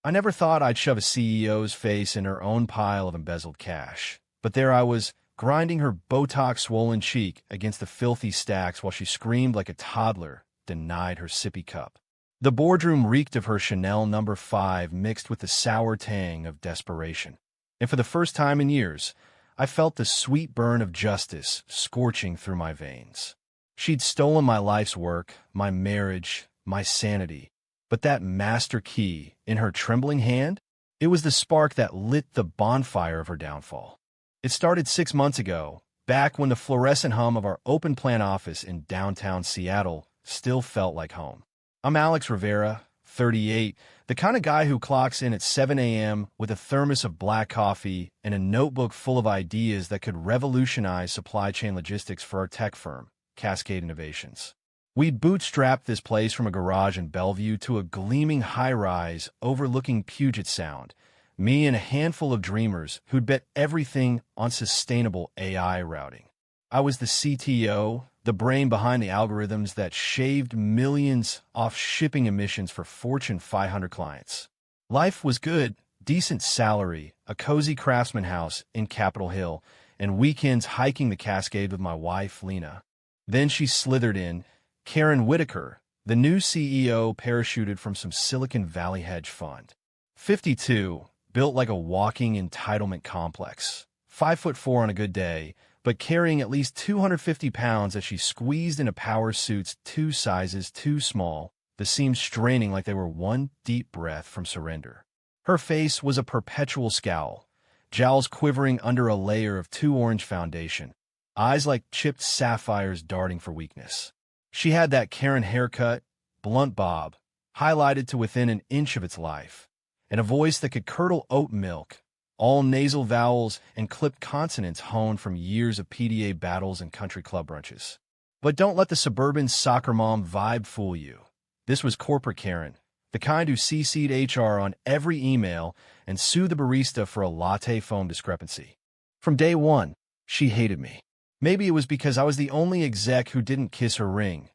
I never thought I'd shove a CEO's face in her own pile of embezzled cash. But there I was, grinding her Botox-swollen cheek against the filthy stacks while she screamed like a toddler, denied her sippy cup. The boardroom reeked of her Chanel No. 5 mixed with the sour tang of desperation. And for the first time in years, I felt the sweet burn of justice scorching through my veins. She'd stolen my life's work, my marriage, my sanity. But that master key in her trembling hand, it was the spark that lit the bonfire of her downfall. It started 6 months ago, back when the fluorescent hum of our open-plan office in downtown Seattle still felt like home. I'm Alex Rivera, 38, the kind of guy who clocks in at 7 a.m. with a thermos of black coffee and a notebook full of ideas that could revolutionize supply chain logistics for our tech firm, Cascade Innovations. We'd bootstrapped this place from a garage in Bellevue to a gleaming high-rise overlooking Puget Sound, me and a handful of dreamers who'd bet everything on sustainable AI routing. I was the CTO, the brain behind the algorithms that shaved millions off shipping emissions for Fortune 500 clients. Life was good, decent salary, a cozy craftsman house in Capitol Hill, and weekends hiking the Cascade with my wife, Lena. Then she slithered in. Karen Whitaker, the new CEO, parachuted from some Silicon Valley hedge fund. 52, built like a walking entitlement complex. 5'4" on a good day, but carrying at least 250 pounds as she squeezed into power suits 2 sizes too small, the seams straining like they were one deep breath from surrender. Her face was a perpetual scowl, jowls quivering under a layer of too orange foundation, eyes like chipped sapphires darting for weakness. She had that Karen haircut, blunt bob, highlighted to within an inch of its life, and a voice that could curdle oat milk, all nasal vowels and clipped consonants honed from years of PDA battles and country club brunches. But don't let the suburban soccer mom vibe fool you. This was corporate Karen, the kind who CC'd HR on every email and sued the barista for a latte foam discrepancy. From day one, she hated me. Maybe it was because I was the only exec who didn't kiss her ring.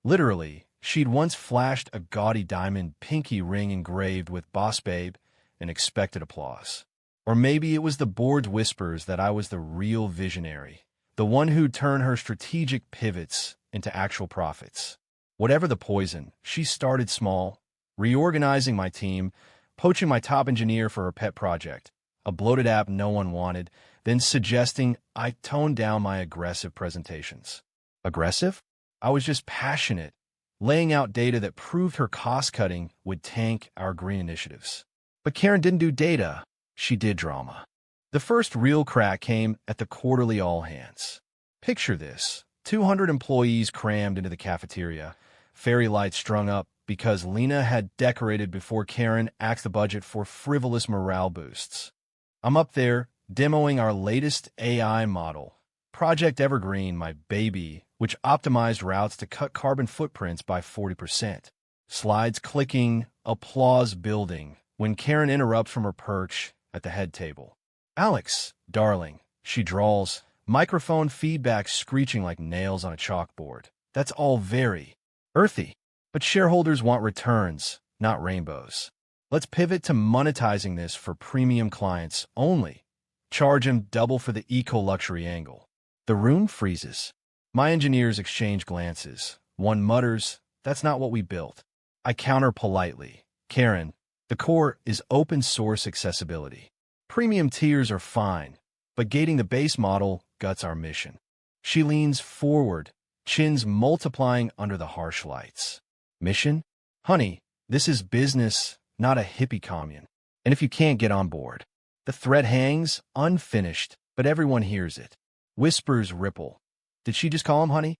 Literally, she'd once flashed a gaudy diamond pinky ring engraved with "Boss Babe" and expected applause. Or maybe it was the board's whispers that I was the real visionary, the one who'd turn her strategic pivots into actual profits. Whatever the poison, she started small, reorganizing my team, poaching my top engineer for her pet project, a bloated app no one wanted, then suggesting I tone down my aggressive presentations. Aggressive? I was just passionate, laying out data that proved her cost-cutting would tank our green initiatives. But Karen didn't do data, she did drama. The first real crack came at the quarterly all-hands. Picture this, 200 employees crammed into the cafeteria, fairy lights strung up because Lena had decorated before Karen axed the budget for frivolous morale boosts. I'm up there, demoing our latest AI model, Project Evergreen, my baby, which optimized routes to cut carbon footprints by 40%. Slides clicking, applause building, when Karen interrupts from her perch at the head table. "Alex, darling," she drawls, microphone feedback screeching like nails on a chalkboard. "That's all very earthy, but shareholders want returns, not rainbows. Let's pivot to monetizing this for premium clients only. Charge him double for the eco-luxury angle." The room freezes. My engineers exchange glances. One mutters, "That's not what we built." I counter politely, "Karen, the core is open-source accessibility. Premium tiers are fine, but gating the base model guts our mission." She leans forward, chins multiplying under the harsh lights. "Mission? Honey, this is business, not a hippie commune. And if you can't get on board..." The thread hangs, unfinished, but everyone hears it. Whispers ripple. Did she just call him honey?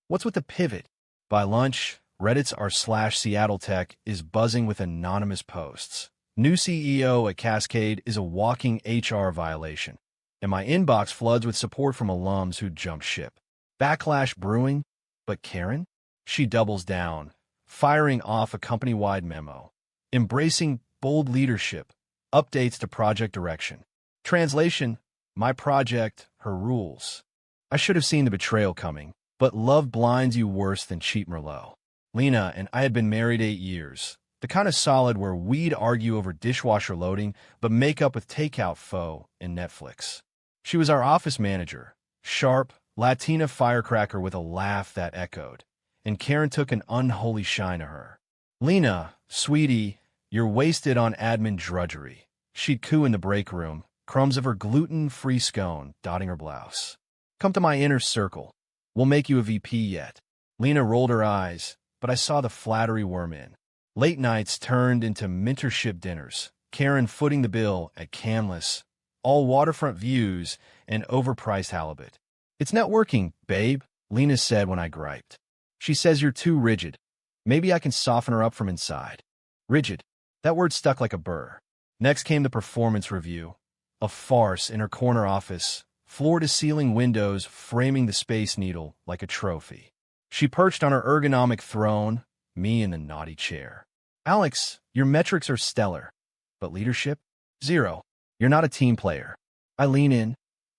What's with the pivot? By lunch, Reddit's r/Seattle Tech is buzzing with anonymous posts. New CEO at Cascade is a walking HR violation. And my inbox floods with support from alums who jumped ship. Backlash brewing? But Karen? She doubles down, firing off a company-wide memo, embracing bold leadership, updates to project direction. Translation, my project, her rules. I should have seen the betrayal coming, but love blinds you worse than cheap Merlot. Lena and I had been married 8 years, The kind of solid where we'd argue over dishwasher loading but make up with takeout pho and Netflix. She was our office manager, sharp, Latina firecracker with a laugh that echoed, and Karen took an unholy shine to her. "Lena, sweetie, you're wasted on admin drudgery." She'd coo in the break room, crumbs of her gluten-free scone dotting her blouse. "Come to my inner circle. We'll make you a VP yet." Lena rolled her eyes, but I saw the flattery worm in. Late nights turned into mentorship dinners, Karen footing the bill at Canlis, all waterfront views and overpriced halibut. "It's networking, babe," Lena said when I griped. "She says you're too rigid. Maybe I can soften her up from inside." Rigid. That word stuck like a burr. Next came the performance review, a farce in her corner office, floor-to-ceiling windows framing the Space Needle like a trophy. She perched on her ergonomic throne, me in the naughty chair. "Alex, your metrics are stellar. But leadership? Zero. You're not a team player." I lean in.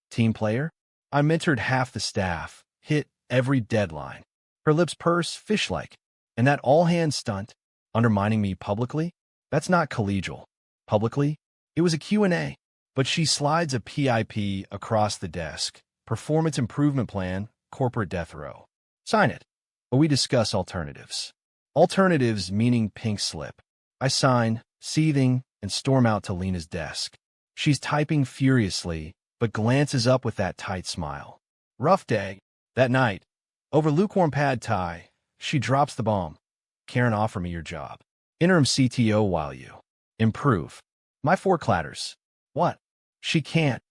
Team player? I mentored half the staff, hit every deadline. Her lips purse fish-like. And that all-hands stunt, undermining me publicly? That's not collegial. Publicly? It was a Q&A. But she slides a PIP across the desk. Performance Improvement Plan, corporate death row. "Sign it, or we discuss alternatives." Alternatives meaning pink slip. I sign, seething, and storm out to Lena's desk. She's typing furiously, but glances up with that tight smile. Rough day. That night, over lukewarm pad thai, she drops the bomb. "Karen, offer me your job. Interim CTO while you improve." My four clatters. "What?" She can't,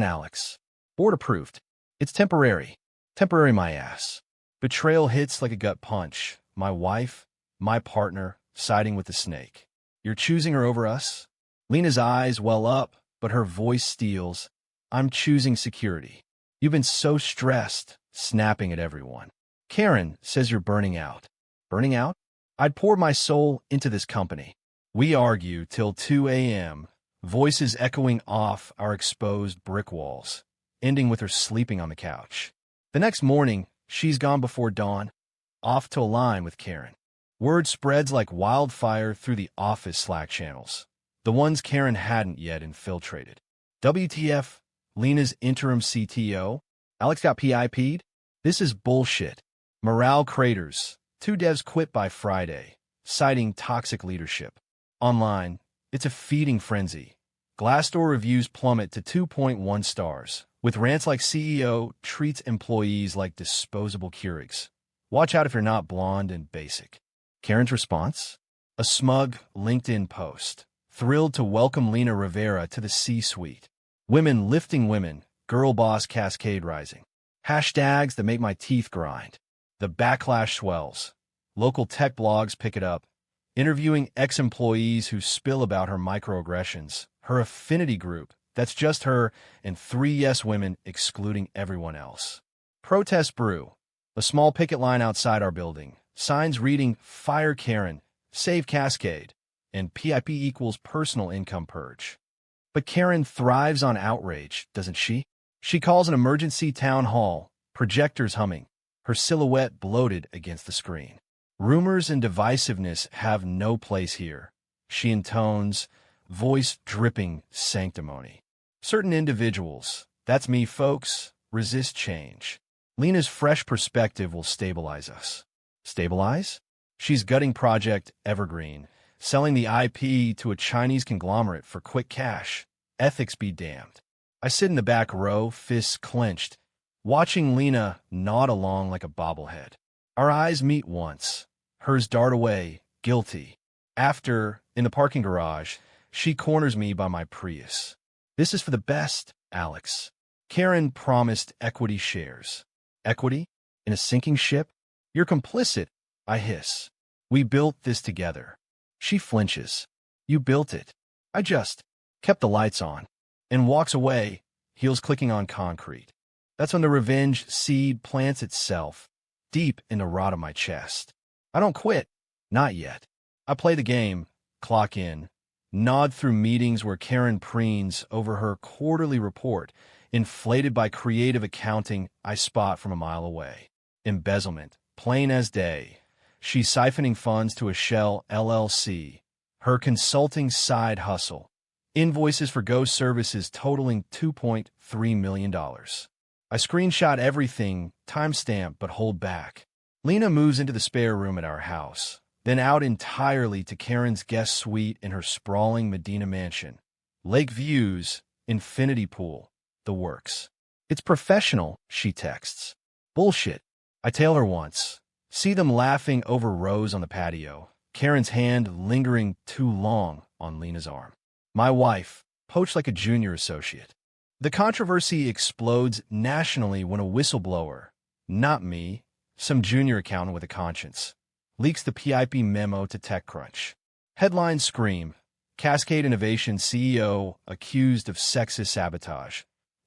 Alex. Board approved. It's temporary. Temporary my ass. Betrayal hits like a gut punch. My wife, my partner, siding with the snake. "You're choosing her over us?" Lena's eyes well up, but her voice steals. "I'm choosing security. You've been so stressed, snapping at everyone. Karen says you're burning out." Burning out? I'd poured my soul into this company. We argue till 2 a.m., voices echoing off our exposed brick walls, ending with her sleeping on the couch. The next morning, she's gone before dawn, off to align with Karen. Word spreads like wildfire through the office Slack channels, the ones Karen hadn't yet infiltrated. WTF, Lena's interim CTO? Alex got PIP'd? This is bullshit. Morale craters. 2 devs quit by Friday, citing toxic leadership. Online, it's a feeding frenzy. Glassdoor reviews plummet to 2.1 stars, with rants like "CEO treats employees like disposable Keurigs. Watch out if you're not blonde and basic." Karen's response? A smug LinkedIn post, thrilled to welcome Lena Rivera to the C-suite. Women lifting women, girl boss cascade rising. Hashtags that make my teeth grind. The backlash swells. Local tech blogs pick it up, interviewing ex-employees who spill about her microaggressions, her affinity group, that's just her, and 3 yes women excluding everyone else. Protest brew. A small picket line outside our building, signs reading "Fire Karen," "Save Cascade," and PIP equals personal income purge. But Karen thrives on outrage, doesn't she? She calls an emergency town hall, projectors humming, her silhouette bloated against the screen. "Rumors and divisiveness have no place here," she intones, voice dripping sanctimony. "Certain individuals, that's me folks, resist change. Lena's fresh perspective will stabilize us." Stabilize? She's gutting Project Evergreen, selling the IP to a Chinese conglomerate for quick cash. Ethics be damned. I sit in the back row, fists clenched, watching Lena nod along like a bobblehead. Our eyes meet once. Hers dart away, guilty. After, in the parking garage, she corners me by my Prius. "This is for the best, Alex. Karen promised equity shares." Equity? In a sinking ship? "You're complicit," I hiss. "We built this together." She flinches. "You built it." I just kept the lights on, and walks away, heels clicking on concrete. That's when the revenge seed plants itself, deep in the rot of my chest. I don't quit. Not yet. I play the game, clock in, nod through meetings where Karen preens over her quarterly report, inflated by creative accounting I spot from a mile away. Embezzlement, plain as day. She's siphoning funds to a shell LLC, her consulting side hustle. Invoices for ghost services totaling $2.3 million. I screenshot everything, timestamp, but hold back. Lena moves into the spare room at our house, then out entirely to Karen's guest suite in her sprawling Medina mansion. Lake views, infinity pool, the works. It's professional, she texts. Bullshit. I tail her once. See them laughing over Rose on the patio, Karen's hand lingering too long on Lena's arm. My wife, poached like a junior associate. The controversy explodes nationally when a whistleblower, not me, some junior accountant with a conscience, leaks the PIP memo to TechCrunch. Headlines scream, Cascade Innovation CEO accused of sexist sabotage.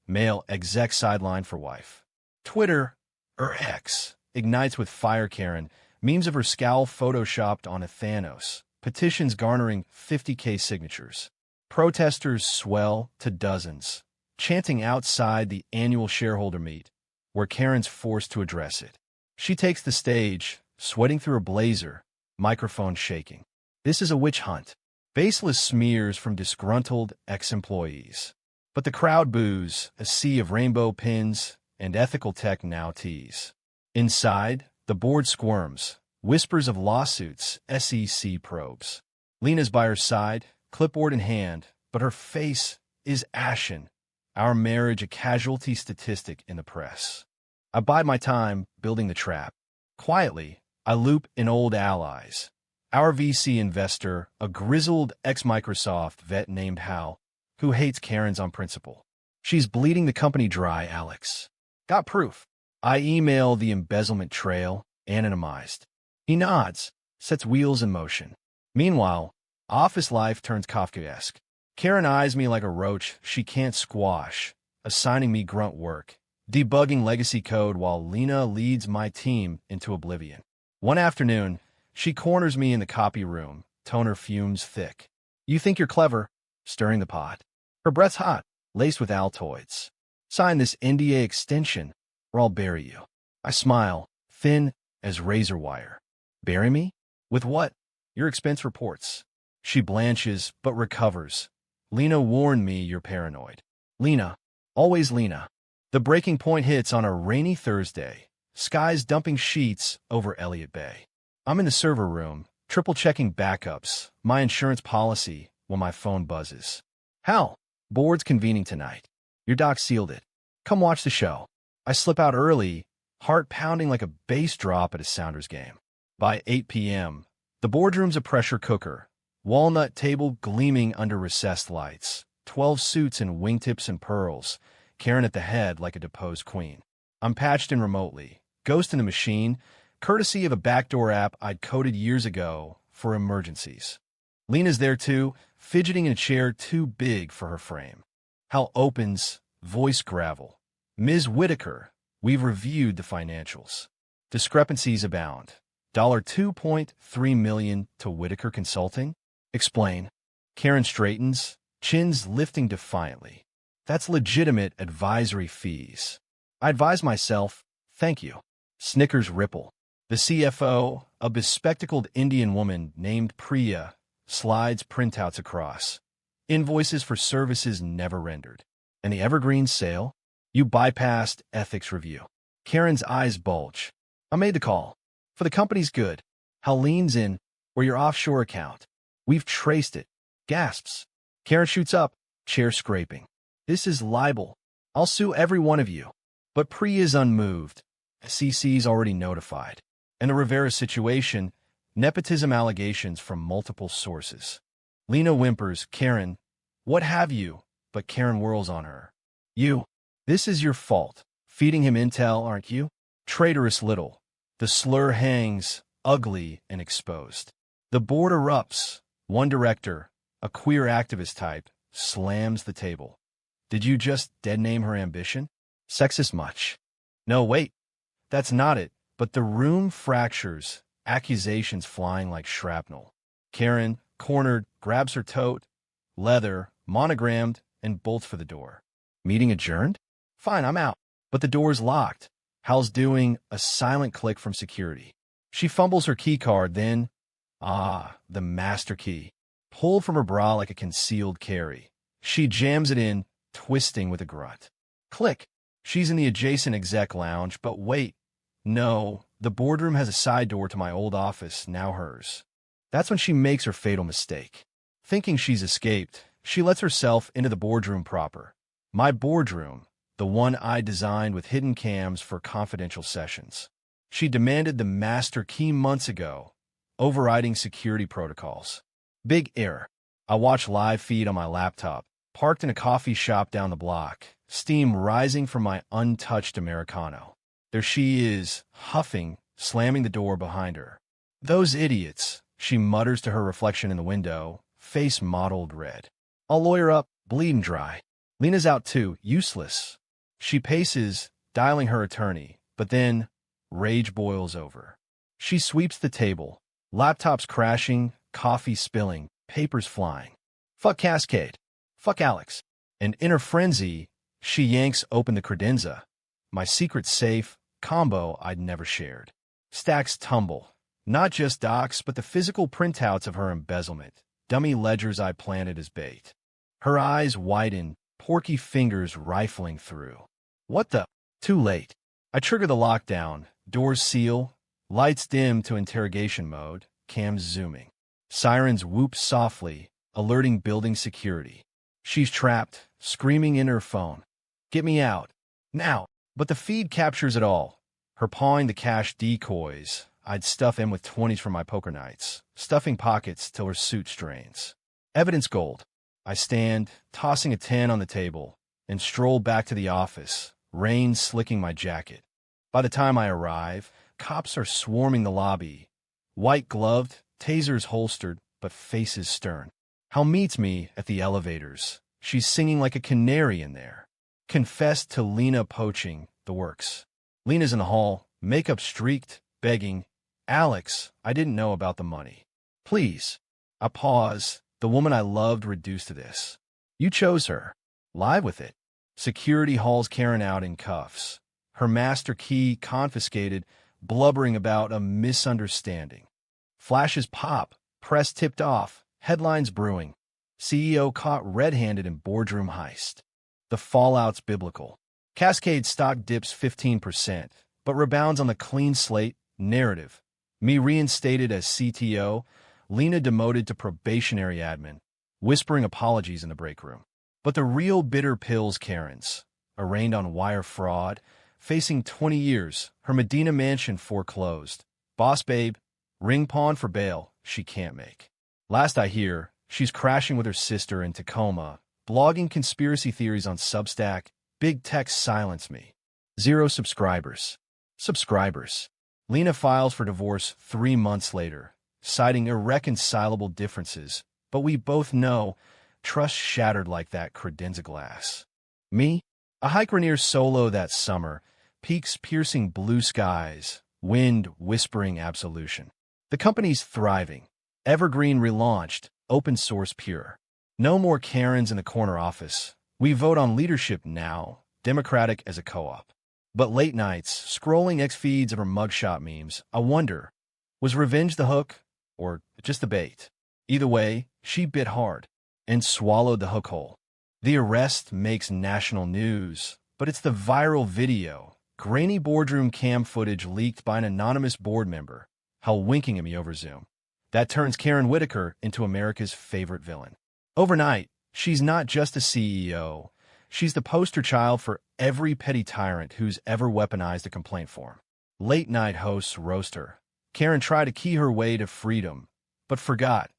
Male exec sidelined for wife. Twitter, or X, ignites with fire Karen, memes of her scowl photoshopped on a Thanos, petitions garnering 50K signatures. Protesters swell to dozens, chanting outside the annual shareholder meet, where Karen's forced to address it. She takes the stage, sweating through her blazer, microphone shaking. This is a witch hunt. Baseless smears from disgruntled ex-employees. But the crowd boos, a sea of rainbow pins and ethical tech now tease. Inside, the board squirms, whispers of lawsuits, SEC probes. Lena's by her side, clipboard in hand, but her face is ashen. Our marriage a casualty statistic in the press. I bide my time building the trap. Quietly, I loop in old allies. Our VC investor, a grizzled ex-Microsoft vet named Hal, who hates Karen's on principle. She's bleeding the company dry, Alex. Got proof. I email the embezzlement trail, anonymized. He nods, sets wheels in motion. Meanwhile, office life turns Kafkaesque. Karen eyes me like a roach she can't squash, assigning me grunt work, debugging legacy code while Lena leads my team into oblivion. One afternoon, she corners me in the copy room, toner fumes thick. You think you're clever? Stirring the pot. Her breath's hot, laced with Altoids. Sign this NDA extension, or I'll bury you. I smile, thin as razor wire. Bury me? With what? Your expense reports. She blanches, but recovers. Lena warned me you're paranoid. Lena. Always Lena. The breaking point hits on a rainy Thursday. Skies dumping sheets over Elliott Bay. I'm in the server room, triple-checking backups, my insurance policy, when my phone buzzes. Hal, board's convening tonight. Your doc sealed it. Come watch the show. I slip out early, heart pounding like a bass drop at a Sounders game. By 8 p.m., the boardroom's a pressure cooker. Walnut table gleaming under recessed lights. 12 suits in wingtips and pearls. Karen at the head like a deposed queen. I'm patched in remotely. Ghost in the machine, courtesy of a backdoor app I'd coded years ago for emergencies. Lena's there too, fidgeting in a chair too big for her frame. Hal opens, voice gravel. Ms. Whitaker, we've reviewed the financials. Discrepancies abound. $2.3 million to Whitaker Consulting? Explain. Karen straightens, chins lifting defiantly. That's legitimate advisory fees. I advise myself, thank you. Snickers ripple. The CFO, a bespectacled Indian woman named Priya, slides printouts across. Invoices for services never rendered. And the evergreen sale? You bypassed ethics review. Karen's eyes bulge. I made the call. For the company's good. Hal leans in, or your offshore account. We've traced it. Gasps. Karen shoots up, chair scraping. This is libel. I'll sue every one of you. But Priya's unmoved. SEC's already notified. And the Rivera situation, nepotism allegations from multiple sources. Lena whimpers, Karen, what have you? But Karen whirls on her. You. This is your fault. Feeding him intel, aren't you? Traitorous little. The slur hangs, ugly and exposed. The board erupts. One director, a queer activist type, slams the table. Did you just dead-name her ambition? Sexist much? No, wait. That's not it. But the room fractures, accusations flying like shrapnel. Karen, cornered, grabs her tote, leather, monogrammed, and bolts for the door. Meeting adjourned? Fine, I'm out. But the door's locked. Hal's doing a silent click from security. She fumbles her key card, then, the master key, pulled from her bra like a concealed carry. She jams it in, twisting with a grunt. Click. She's in the adjacent exec lounge, but wait. No, the boardroom has a side door to my old office, now hers. That's when she makes her fatal mistake. Thinking she's escaped, she lets herself into the boardroom proper. My boardroom, the one I designed with hidden cams for confidential sessions. She demanded the master key months ago, overriding security protocols. Big error. I watch live feed on my laptop, parked in a coffee shop down the block, steam rising from my untouched Americano. There she is, huffing, slamming the door behind her. Those idiots, she mutters to her reflection in the window, face mottled red. I'll lawyer up, bleeding dry. Lena's out too, useless. She paces, dialing her attorney, but then rage boils over. She sweeps the table, laptops crashing, coffee spilling, papers flying. Fuck Cascade. Fuck Alex. And in her frenzy, she yanks open the credenza, my secret safe combo I'd never shared. Stacks tumble. Not just docs, but the physical printouts of her embezzlement, dummy ledgers I planted as bait. Her eyes widen, porky fingers rifling through. What the? Too late. I trigger the lockdown, doors seal, lights dim to interrogation mode, cams zooming. Sirens whoop softly, alerting building security. She's trapped, screaming in her phone. Get me out. Now. But the feed captures it all. Her pawing the cash decoys. I'd stuff in with 20s from my poker nights, stuffing pockets till her suit strains. Evidence gold. I stand, tossing a 10 on the table, and stroll back to the office, rain slicking my jacket. By the time I arrive, cops are swarming the lobby. White-gloved, tasers holstered, but faces stern. Hal meets me at the elevators. She's singing like a canary in there. Confessed to Lena poaching, the works. Lena's in the hall, makeup streaked, begging, Alex, I didn't know about the money. Please. I pause. The woman I loved reduced to this. You chose her. Live with it. Security hauls Karen out in cuffs. Her master key confiscated, blubbering about a misunderstanding. Flashes pop, press tipped off, headlines brewing. CEO caught red-handed in boardroom heist. The fallout's biblical. Cascade stock dips 15%, but rebounds on the clean slate narrative. Me reinstated as CTO, Lena demoted to probationary admin, whispering apologies in the break room. But the real bitter pill's Karen's, arraigned on wire fraud, facing 20 years, her Medina mansion foreclosed. Boss babe, ring pawn for bail, she can't make. Last I hear, she's crashing with her sister in Tacoma, blogging conspiracy theories on Substack. Big tech silence me. 0 subscribers. Lena files for divorce 3 months later, citing irreconcilable differences, but we both know trust shattered like that credenza glass. Me? A hike Rainier solo that summer, peaks piercing blue skies, wind whispering absolution. The company's thriving. Evergreen relaunched, open source pure. No more Karens in the corner office. We vote on leadership now, democratic as a co-op. But late nights, scrolling X-feeds of her mugshot memes, I wonder, was revenge the hook or just the bait? Either way, she bit hard and swallowed the hook whole. The arrest makes national news, but it's the viral video, grainy boardroom cam footage leaked by an anonymous board member, Hal winking at me over Zoom, that turns Karen Whitaker into America's favorite villain. Overnight, she's not just a CEO. She's the poster child for every petty tyrant who's ever weaponized a complaint form. Late-night hosts roast her. Karen tried to key her way to freedom, but forgot.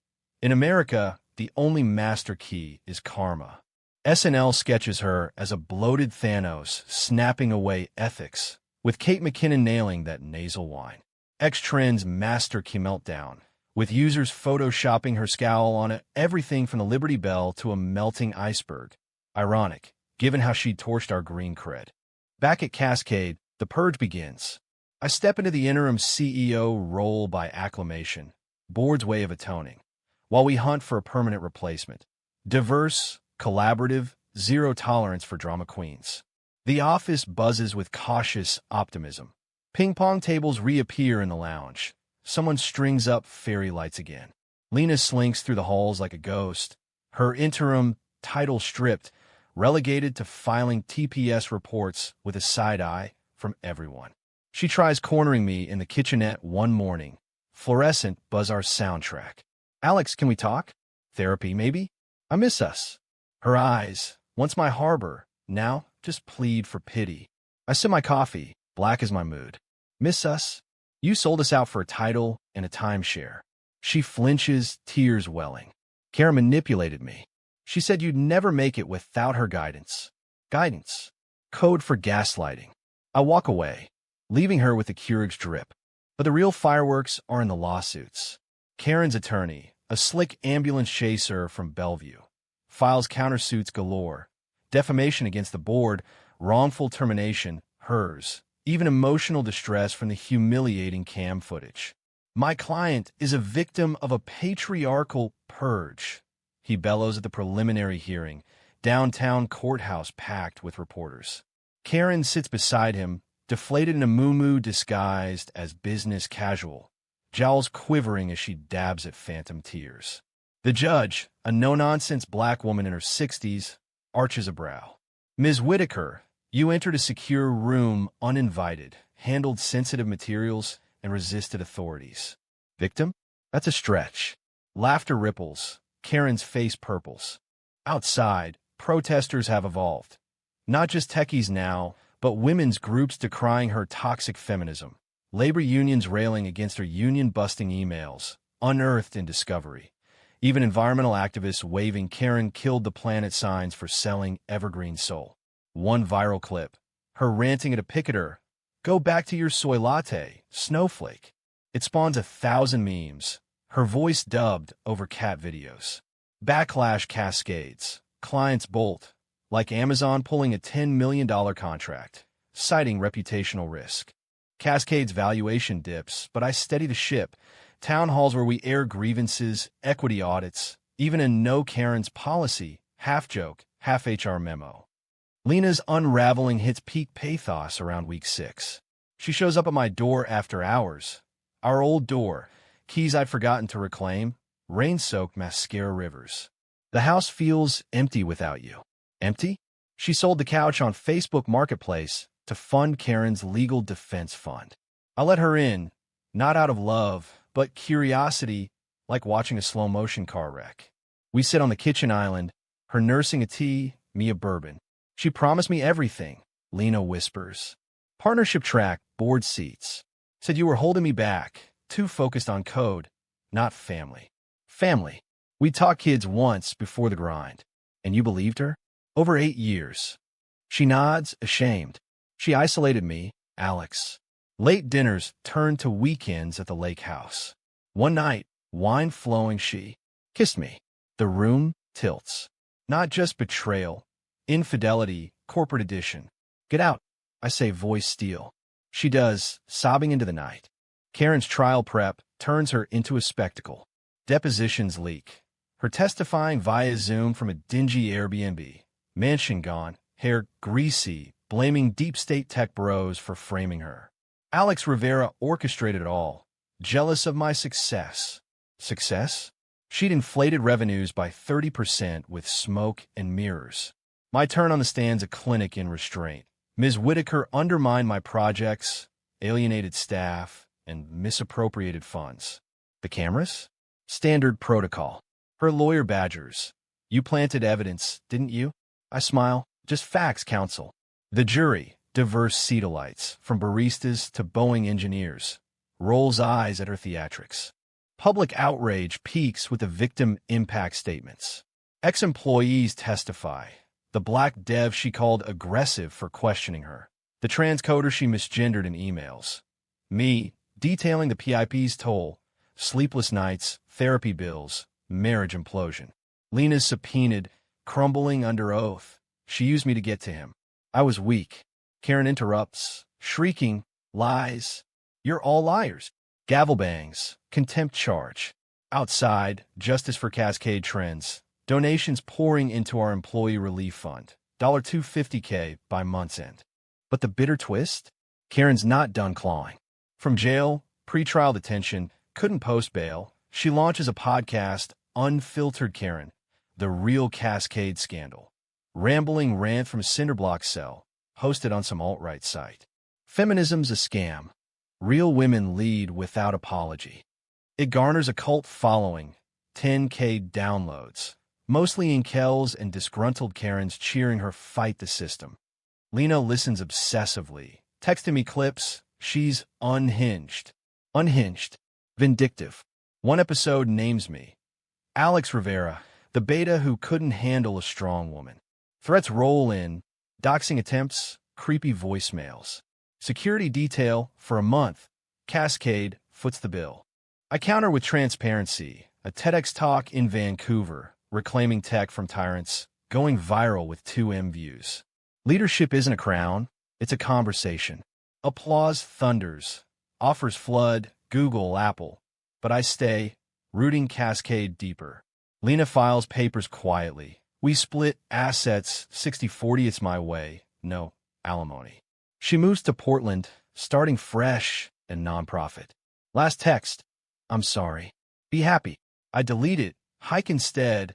In America, the only master key is karma. SNL sketches her as a bloated Thanos snapping away ethics, with Kate McKinnon nailing that nasal whine. X-Trend's master key meltdown, with users photoshopping her scowl on it, everything from the Liberty Bell to a melting iceberg. Ironic, given how she torched our green cred. Back at Cascade, the purge begins. I step into the interim CEO role by acclamation, board's way of atoning, while we hunt for a permanent replacement. Diverse, collaborative, zero tolerance for drama queens. The office buzzes with cautious optimism. Ping-pong tables reappear in the lounge, someone strings up fairy lights again. Lena slinks through the halls like a ghost, her interim title stripped, relegated to filing TPS reports with a side eye from everyone. She tries cornering me in the kitchenette one morning. Fluorescent buzz our soundtrack. Alex, can we talk? Therapy, maybe? I miss us. Her eyes, once my harbor, now just plead for pity. I sip my coffee, black as my mood. Miss us? You sold us out for a title and a timeshare. She flinches, tears welling. Karen manipulated me. She said you'd never make it without her guidance. Guidance. Code for gaslighting. I walk away, leaving her with the Keurig's drip. But the real fireworks are in the lawsuits. Karen's attorney, a slick ambulance chaser from Bellevue, files countersuits galore. Defamation against the board, wrongful termination, hers, even emotional distress from the humiliating cam footage. My client is a victim of a patriarchal purge, he bellows at the preliminary hearing, downtown courthouse packed with reporters. Karen sits beside him, deflated in a muumuu disguised as business casual, jowls quivering as she dabs at phantom tears. The judge, a no-nonsense black woman in her 60s, arches a brow. Ms. Whitaker, you entered a secure room uninvited, handled sensitive materials, and resisted authorities. Victim? That's a stretch. Laughter ripples. Karen's face purples. Outside, protesters have evolved. Not just techies now, but women's groups decrying her toxic feminism. Labor unions railing against her union-busting emails, unearthed in Discovery. Even environmental activists waving Karen killed the planet signs for selling evergreen soul. One viral clip. Her ranting at a picketer. Go back to your soy latte, snowflake. It spawns 1,000 memes. Her voice dubbed over cat videos. Backlash cascades. Clients bolt. Like Amazon pulling a $10 million contract, citing reputational risk. Cascade's valuation dips, but I steady the ship. Town halls where we air grievances, equity audits, even a no Karen's policy, half joke, half HR memo. Lena's unraveling hits peak pathos around week 6. She shows up at my door after hours. Our old door, keys I'd forgotten to reclaim, rain-soaked mascara rivers. The house feels empty without you. Empty? She sold the couch on Facebook Marketplace to fund Karen's legal defense fund. I let her in, not out of love, but curiosity, like watching a slow-motion car wreck. We sit on the kitchen island, her nursing a tea, me a bourbon. She promised me everything, Lena whispers. Partnership track, board seats. Said you were holding me back, too focused on code, not family. Family. We talked kids once before the grind. And you believed her? Over 8 years. She nods, ashamed. She isolated me, Alex. Late dinners turned to weekends at the lake house. One night, wine flowing, she kissed me. The room tilts. Not just betrayal, infidelity, corporate edition. Get out, I say, voice steel. She does, sobbing into the night. Karen's trial prep turns her into a spectacle. Depositions leak. Her testifying via Zoom from a dingy Airbnb. Mansion gone, hair greasy, blaming deep state tech bros for framing her. Alex Rivera orchestrated it all, jealous of my success. Success? She'd inflated revenues by 30% with smoke and mirrors. My turn on the stand's a clinic in restraint. Ms. Whitaker undermined my projects, alienated staff, and misappropriated funds. The cameras? Standard protocol. Her lawyer badgers. You planted evidence, didn't you? I smile. Just facts, counsel. The jury, diverse Ceadalites, from baristas to Boeing engineers, rolls eyes at her theatrics. Public outrage peaks with the victim impact statements. Ex-employees testify. The black dev she called aggressive for questioning her. The transcoder she misgendered in emails. Me, detailing the PIP's toll, sleepless nights, therapy bills, marriage implosion. Lena's subpoenaed, crumbling under oath. She used me to get to him. I was weak. Karen interrupts, shrieking, lies. You're all liars. Gavel bangs, contempt charge. Outside, justice for Cascade trends. Donations pouring into our employee relief fund. $250K by month's end. But the bitter twist? Karen's not done clawing. From jail, Pretrial detention, couldn't post bail. She launches a podcast, Unfiltered Karen, The Real Cascade Scandal. Rambling rant from a cinderblock cell, hosted on some alt-right site. Feminism's a scam. Real women lead without apology. It garners a cult following, 10K downloads, mostly incels and disgruntled Karens cheering her fight the system. Lena listens obsessively, texting me clips. She's unhinged. Unhinged. Vindictive. One episode names me. Alex Rivera, the beta who couldn't handle a strong woman. Threats roll in. Doxing attempts. Creepy voicemails. Security detail for a month. Cascade foots the bill. I counter with transparency. A TEDx talk in Vancouver, reclaiming tech from tyrants, going viral with 2M views. Leadership isn't a crown, it's a conversation. Applause thunders. Offers flood, Google, Apple. But I stay, rooting Cascade deeper. Lena files papers quietly. We split assets 60-40, it's my way. No alimony. She moves to Portland, starting fresh and nonprofit. Last text. I'm sorry. Be happy. I delete it. Hike instead.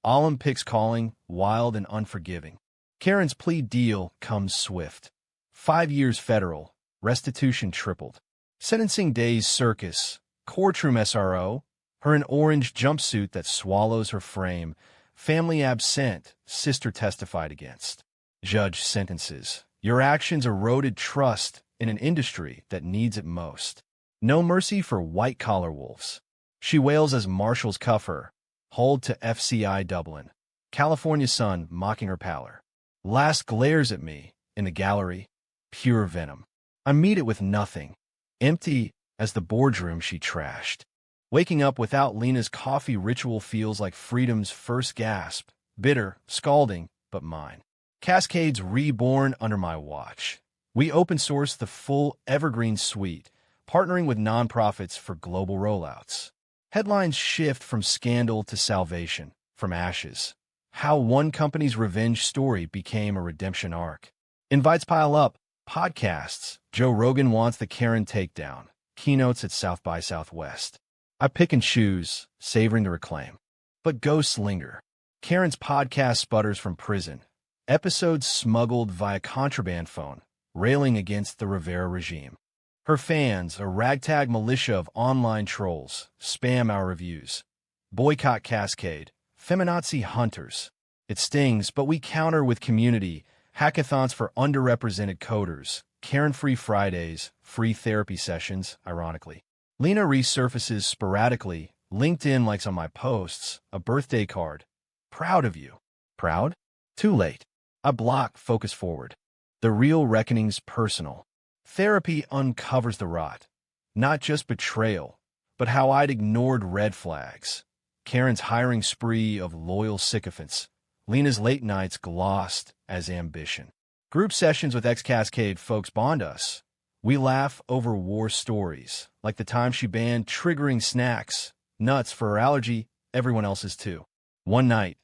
Olympics calling, wild and unforgiving. Karen's plea deal comes swift. 5 years federal. Restitution tripled. Sentencing days circus. Courtroom SRO. Her in orange jumpsuit that swallows her frame. Family absent. Sister testified against. Judge sentences. Your actions eroded trust in an industry that needs it most. No mercy for white-collar wolves. She wails as marshals cuff her. Hold to FCI Dublin. California sun mocking her pallor. Last glares at me in the gallery. Pure venom. I meet it with nothing. Empty as the boardroom she trashed. Waking up without Lena's coffee ritual feels like freedom's first gasp. Bitter, scalding, but mine. Cascades reborn under my watch. We open source the full Evergreen suite, partnering with nonprofits for global rollouts. Headlines shift from scandal to salvation, from ashes. How one company's revenge story became a redemption arc. Invites pile up. Podcasts. Joe Rogan wants the Karen takedown. Keynotes at South by Southwest. I pick and choose, savoring the reclaim. But ghosts linger. Karen's podcast sputters from prison. Episodes smuggled via contraband phone, railing against the Rivera regime. Her fans, a ragtag militia of online trolls, spam our reviews. Boycott Cascade. Feminazi hunters. It stings, but we counter with community. Hackathons for underrepresented coders. Karen-free Fridays. Free therapy sessions, ironically. Lena resurfaces sporadically. LinkedIn likes on my posts. A birthday card. Proud of you. Proud? Too late. I block, focus forward. The real reckoning's personal. Therapy uncovers the rot. Not just betrayal, but how I'd ignored red flags. Karen's hiring spree of loyal sycophants. Lena's late nights glossed as ambition. Group sessions with ex-Cascade folks bond us. We laugh over war stories, like the time she banned triggering snacks, nuts for her allergy, everyone else's too. One night,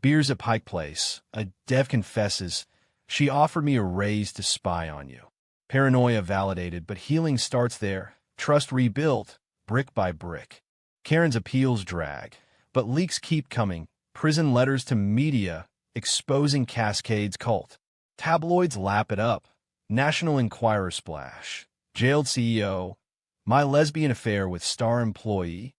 beers at Pike Place, a dev confesses, she offered me a raise to spy on you. Paranoia validated, but healing starts there. Trust rebuilt, brick by brick. Karen's appeals drag, but leaks keep coming. Prison letters to media exposing Cascade's cult. Tabloids lap it up. National Enquirer splash. Jailed CEO. My lesbian affair with star employee.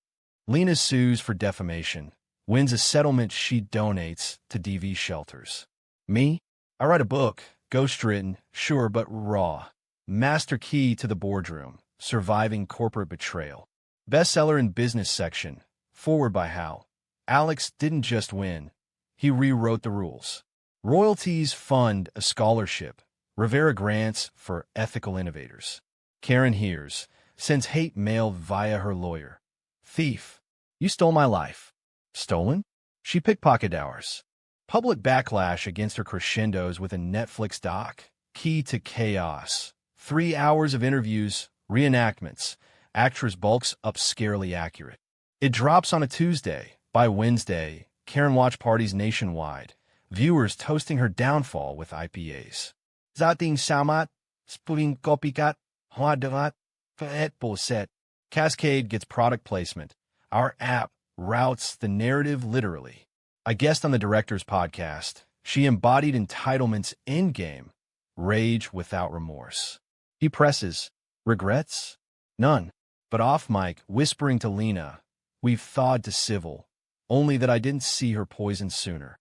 Lena sues for defamation. Wins a settlement she donates to DV shelters. Me? I write a book. Ghostwritten, sure, but raw. Master key to the boardroom. Surviving corporate betrayal. Bestseller in business section. Forward by How. Alex didn't just win. He rewrote the rules. Royalties fund a scholarship. Rivera grants for ethical innovators. Karen hears. Sends hate mail via her lawyer. Thief. You stole my life. Stolen? She pickpocketed ours. Public backlash against her crescendos with a Netflix doc. Key to chaos. 3 hours of interviews, reenactments. Actress bulks up scarily accurate. It drops on a Tuesday. By Wednesday, Karen watch parties nationwide. Viewers toasting her downfall with IPAs. Zating samat, spuling copycat, hoaderat, faet poset. Cascade gets product placement. Our app routes the narrative literally. I guessed on the director's podcast. She embodied entitlement's endgame, rage without remorse. He presses, regrets? None. But off mic, whispering to Lena, we've thawed to civil, only that I didn't see her poison sooner.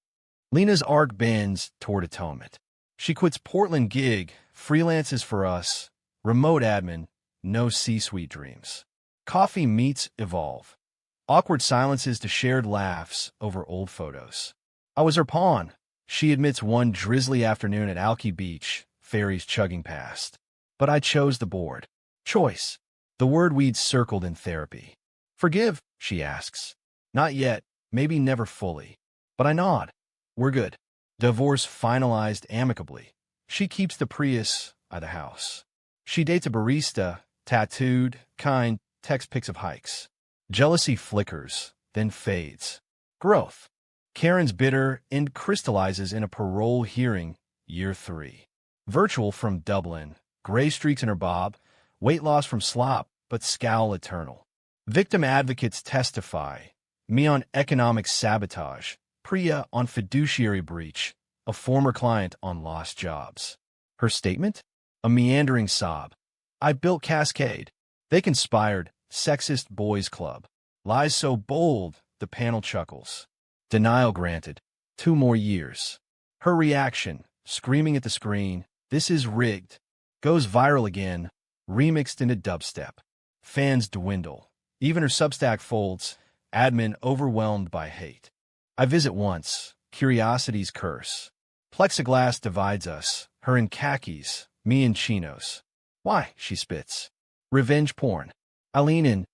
Lena's arc bends toward atonement. She quits Portland gig, freelances for us, remote admin, no C-suite dreams. Coffee meets evolve. Awkward silences to shared laughs over old photos. I was her pawn. She admits one drizzly afternoon at Alki Beach, ferries chugging past. But I chose the board. Choice. The word we'd circled in therapy. Forgive, she asks. Not yet, maybe never fully. But I nod. We're good. Divorce finalized amicably. She keeps the Prius at the house. She dates a barista, tattooed, kind, text pics of hikes. Jealousy flickers, then fades. Growth. Karen's bitter and crystallizes in a parole hearing, year 3. Virtual from Dublin, gray streaks in her bob, weight loss from slop, but scowl eternal. Victim advocates testify, me on economic sabotage, Priya on fiduciary breach, a former client on lost jobs. Her statement? A meandering sob. I built Cascade. They conspired, sexist boys club. Lies so bold, the panel chuckles. Denial granted. 2 more years. Her reaction, screaming at the screen, this is rigged. Goes viral again, remixed into dubstep. Fans dwindle. Even her Substack folds, admin overwhelmed by hate. I visit once, curiosity's curse. Plexiglass divides us, her in khakis, me in chinos. Why, she spits. Revenge porn. I lean in.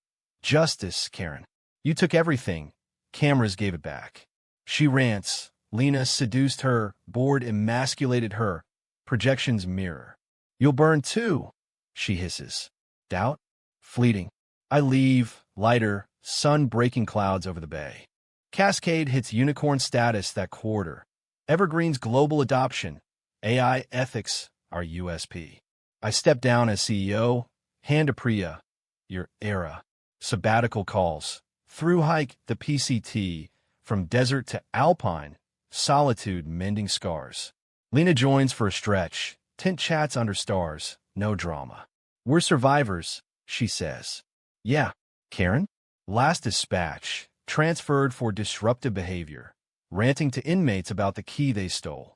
Justice, Karen. You took everything. Cameras gave it back. She rants. Lena seduced her, board emasculated her. Projections mirror. You'll burn too, she hisses. Doubt? Fleeting. I leave, lighter, sun-breaking clouds over the bay. Cascade hits unicorn status that quarter. Evergreen's global adoption. AI ethics, our USP. I step down as CEO, hand to Priya. Your era. Sabbatical calls. Through hike the PCT, from desert to alpine, solitude mending scars. Lena joins for a stretch, tent chats under stars, no drama. We're survivors, she says. Yeah, Karen? Last dispatch, transferred for disruptive behavior, ranting to inmates about the key they stole.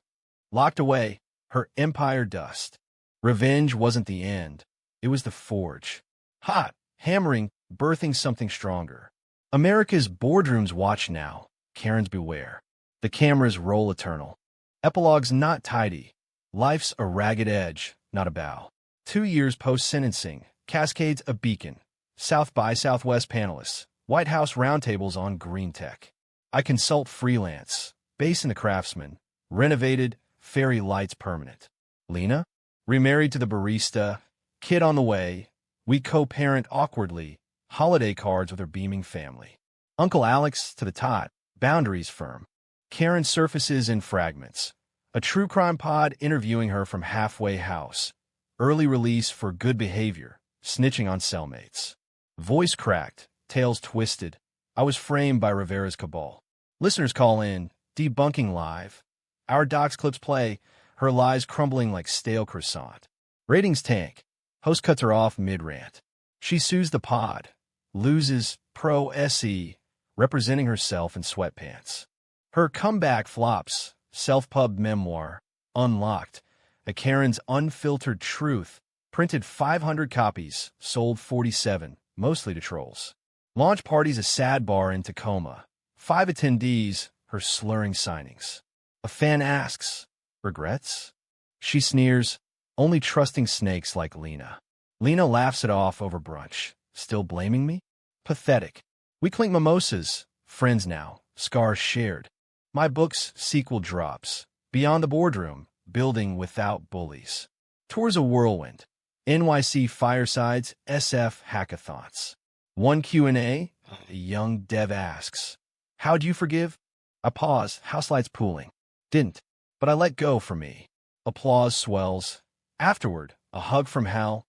Locked away, her empire dust. Revenge wasn't the end, it was the forge. Hot, hammering, birthing something stronger. America's boardrooms watch now, Karen's beware. The cameras roll eternal. Epilogue's not tidy. Life's a ragged edge, not a bow. 2 years post-sentencing, Cascade's a beacon. South by Southwest panelists, White House roundtables on green tech. I consult freelance, base in the Craftsman, renovated, fairy lights permanent. Lena? Remarried to the barista, kid on the way. We co-parent awkwardly, holiday cards with her beaming family. Uncle Alex to the tot, boundaries firm. Karen surfaces in fragments. A true crime pod interviewing her from halfway house. Early release for good behavior, snitching on cellmates. Voice cracked, tails twisted. I was framed by Rivera's cabal. Listeners call in, debunking live. Our docs clips play, her lies crumbling like stale croissant. Ratings tank. Host cuts her off mid-rant. She sues the pod. Loses pro SE, representing herself in sweatpants. Her comeback flops. Self-pub memoir. Unlocked. A Karen's unfiltered truth. Printed 500 copies. Sold 47, mostly to trolls. Launch party's a sad bar in Tacoma. 5 attendees, her slurring signings. A fan asks, regrets? She sneers, only trusting snakes like Lena. Lena laughs it off over brunch. Still blaming me? Pathetic. We clink mimosas. Friends now. Scars shared. My book's sequel drops. Beyond the Boardroom. Building without bullies. Tours a whirlwind. NYC firesides. SF hackathons. One Q&A. A young dev asks, how'd you forgive? I pause. House lights pooling. Didn't. But I let go for me. Applause swells. Afterward, a hug from Hal.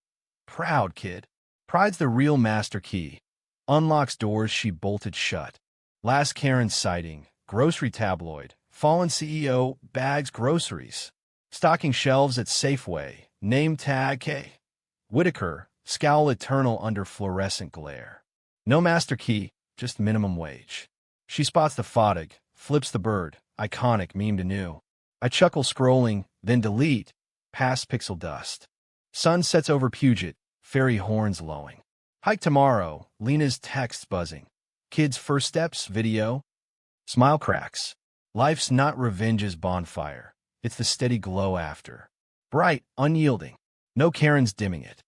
Proud, kid. Pride's the real master key. Unlocks doors she bolted shut. Last Karen sighting. Grocery tabloid. Fallen CEO bags groceries. Stocking shelves at Safeway. Name tag K. Whitaker. Scowl eternal under fluorescent glare. No master key, just minimum wage. She spots the fatigue, flips the bird, iconic meme to new. I chuckle scrolling, then delete, past pixel dust. Sun sets over Puget, fairy horns lowing. Hike tomorrow, Lena's text buzzing. Kids' first steps video. Smile cracks. Life's not revenge's bonfire. It's the steady glow after. Bright, unyielding. No Karen's dimming it.